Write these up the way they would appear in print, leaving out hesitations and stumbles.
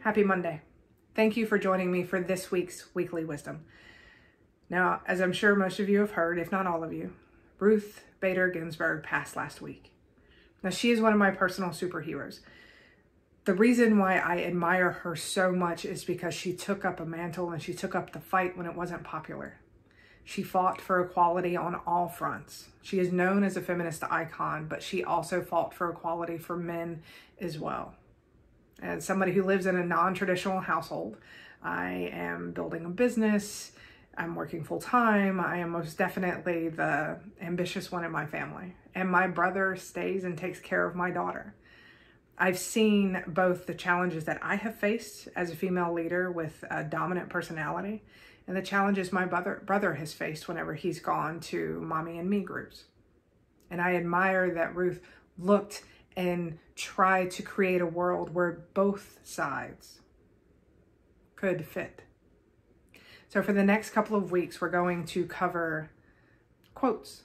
Happy Monday. Thank you for joining me for this week's Weekly Wisdom. Now, as I'm sure most of you have heard, if not all of you, Ruth Bader Ginsburg passed last week. Now, she is one of my personal superheroes. The reason why I admire her so much is because she took up a mantle and she took up the fight when it wasn't popular. She fought for equality on all fronts. She is known as a feminist icon, but she also fought for equality for men as well. As somebody who lives in a non-traditional household, I am building a business, I'm working full-time, I am most definitely the ambitious one in my family, and my brother stays and takes care of my daughter. I've seen both the challenges that I have faced as a female leader with a dominant personality and the challenges my brother has faced whenever he's gone to mommy and me groups. And I admire that Ruth looked and tried to create a world where both sides could fit. So for the next couple of weeks, we're going to cover quotes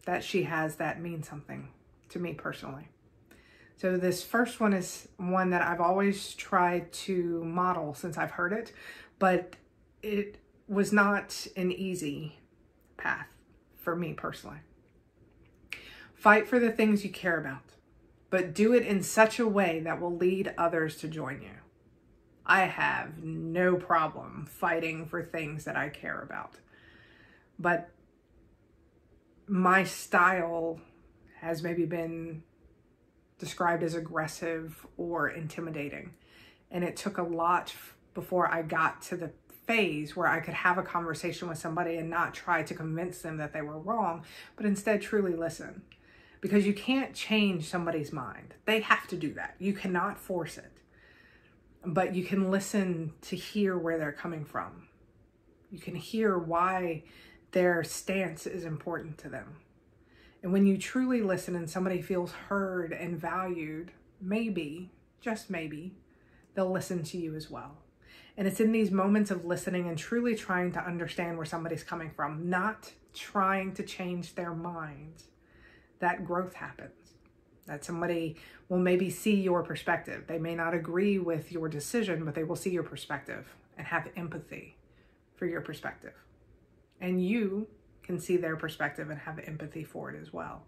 that she has that mean something to me personally. So this first one is one that I've always tried to model since I've heard it, but it was not an easy path for me personally. Fight for the things you care about, but do it in such a way that will lead others to join you. I have no problem fighting for things that I care about, but my style has maybe been described as aggressive or intimidating, and it took a lot before I got to the phase where I could have a conversation with somebody and not try to convince them that they were wrong, but instead truly listen. Because you can't change somebody's mind. They have to do that. You cannot force it. But you can listen to hear where they're coming from. You can hear why their stance is important to them. And when you truly listen and somebody feels heard and valued, maybe, just maybe, they'll listen to you as well. And it's in these moments of listening and truly trying to understand where somebody's coming from, not trying to change their minds, that growth happens. That somebody will maybe see your perspective. They may not agree with your decision, but they will see your perspective and have empathy for your perspective. And you can see their perspective and have empathy for it as well.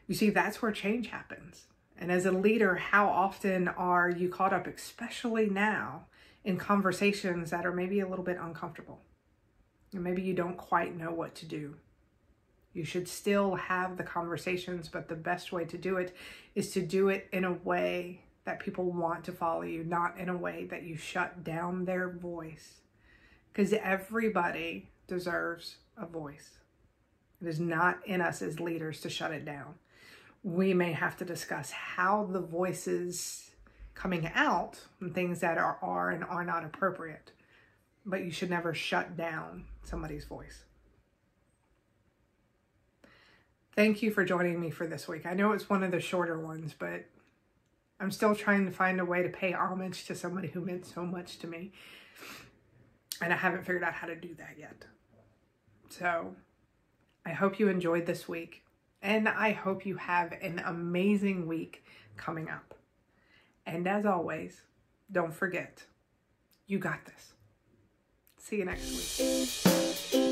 You see, that's where change happens. And as a leader, how often are you caught up, especially now, in conversations that are maybe a little bit uncomfortable? And maybe you don't quite know what to do. You should still have the conversations, but the best way to do it is to do it in a way that people want to follow you, not in a way that you shut down their voice. Because everybody deserves a voice. It is not in us as leaders to shut it down. We may have to discuss how the voices coming out and things that are and are not appropriate, but you should never shut down somebody's voice. Thank you for joining me for this week. I know it's one of the shorter ones, but I'm still trying to find a way to pay homage to somebody who meant so much to me. And I haven't figured out how to do that yet. So I hope you enjoyed this week. And I hope you have an amazing week coming up. And as always, don't forget, you got this. See you next week.